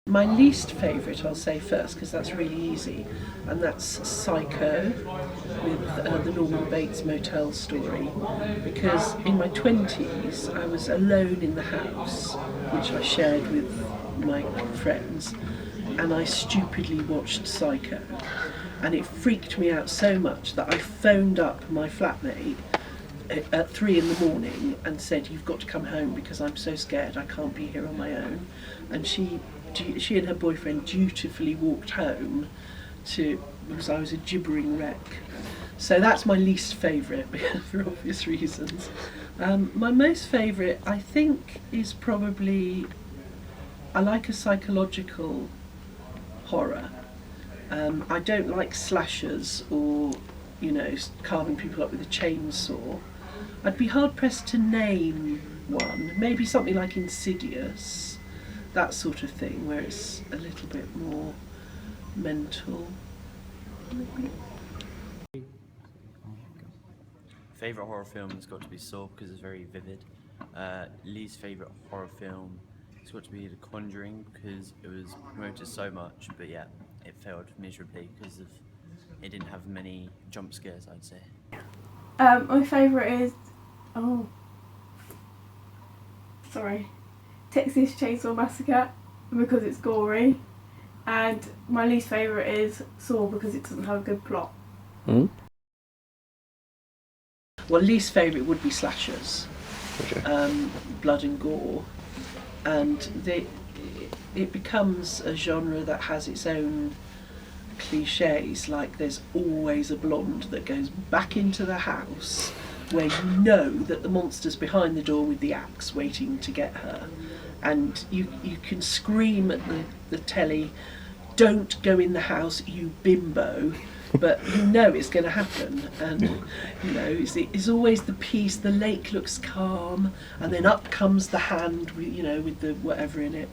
My least favourite I'll say first because that's really easy, and that's Psycho with the Norman Bates motel story, because in my 20s I was alone in the house, which I shared with my friends, and I stupidly watched Psycho, and it freaked me out so much that I phoned up my flatmate at 3 in the morning and said, "You've got to come home because I'm so scared, I can't be here on my own." And she and her boyfriend dutifully walked home because I was a gibbering wreck. So that's my least favourite for obvious reasons. My most favourite, I think, is probably, I like a psychological horror. I don't like slashers or, carving people up with a chainsaw. I'd be hard pressed to name one. Maybe something like Insidious, that sort of thing, where it's a little bit more mental. Favourite horror film has got to be Saw because it's very vivid. Least favourite horror film has got to be The Conjuring because it was promoted so much, but yeah, it failed miserably because it didn't have many jump scares, I'd say. My favourite is Texas Chainsaw Massacre because it's gory, and my least favourite is Saw because it doesn't have a good plot. Mm? Well, least favourite would be slashers, Okay. blood and gore, and it becomes a genre that has its own cliches, like there's always a blonde that goes back into the house where you know that the monster's behind the door with the axe waiting to get her, and you can scream at the telly, "Don't go in the house, you bimbo," but you know it's going to happen, and it's always the peace. The lake looks calm, and then up comes the hand with the whatever in it.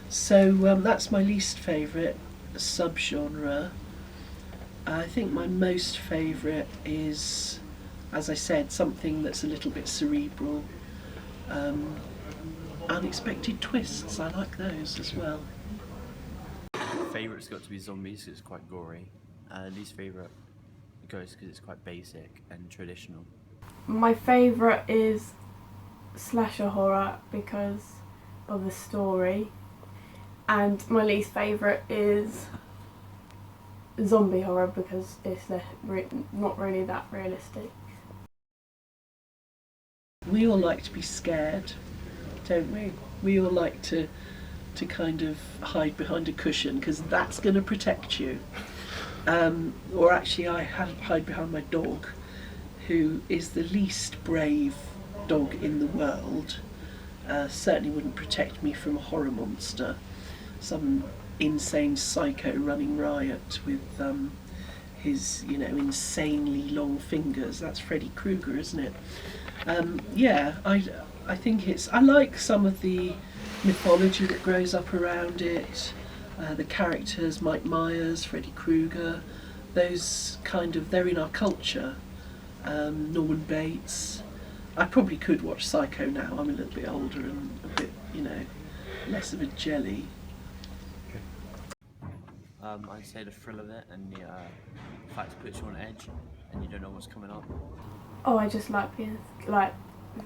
So that's my least favourite subgenre. I think my most favourite is, as I said, something that's a little bit cerebral. Unexpected twists, I like those as well. Favourite's got to be Zombies because it's quite gory. Least favourite, Ghost because it's quite basic and traditional. My favourite is slasher horror because of the story, and my least favourite is zombie horror because it's not really that realistic. We all like to be scared, don't we? We all like to kind of hide behind a cushion because that's going to protect you. Or actually I hide behind my dog, who is the least brave dog in the world. Certainly wouldn't protect me from a horror monster, some insane psycho running riot with his insanely long fingers. That's Freddy Krueger, isn't it? I think I like some of the mythology that grows up around it. The characters, Mike Myers, Freddy Krueger, those they're in our culture. Norman Bates. I probably could watch Psycho now. I'm a little bit older and a bit, less of a jelly. I'd say the thrill of it and the fact it puts you on edge and you don't know what's coming up. Oh, I just like being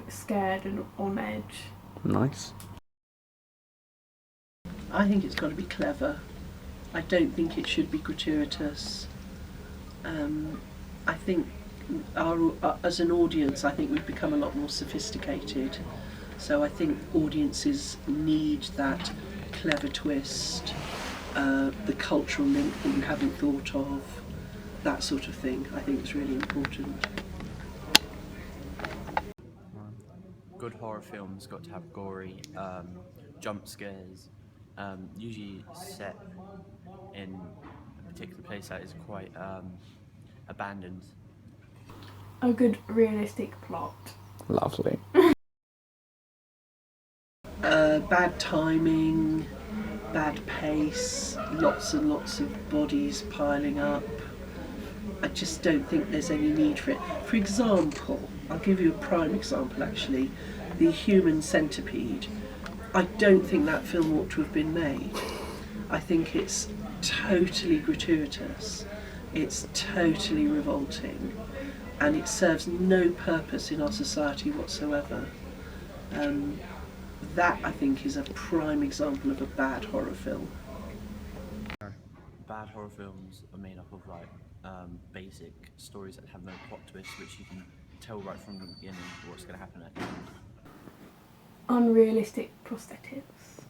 scared and on edge. Nice. I think it's got to be clever. I don't think it should be gratuitous. I think as an audience, I think we've become a lot more sophisticated. So I think audiences need that clever twist, the cultural link that you haven't thought of, that sort of thing. I think is really important. Good horror films got to have gory jump scares, usually set in a particular place that is quite abandoned. A good realistic plot. Lovely. Bad timing, bad pace, lots and lots of bodies piling up. I just don't think there's any need for it. For example, I'll give you a prime example actually, The Human Centipede. I don't think that film ought to have been made. I think it's totally gratuitous, it's totally revolting, and it serves no purpose in our society whatsoever. That, I think, is a prime example of a bad horror film. Bad horror films are made up of like basic stories that have no plot twists, which you can tell right from the beginning what's going to happen at the end. Unrealistic prosthetics.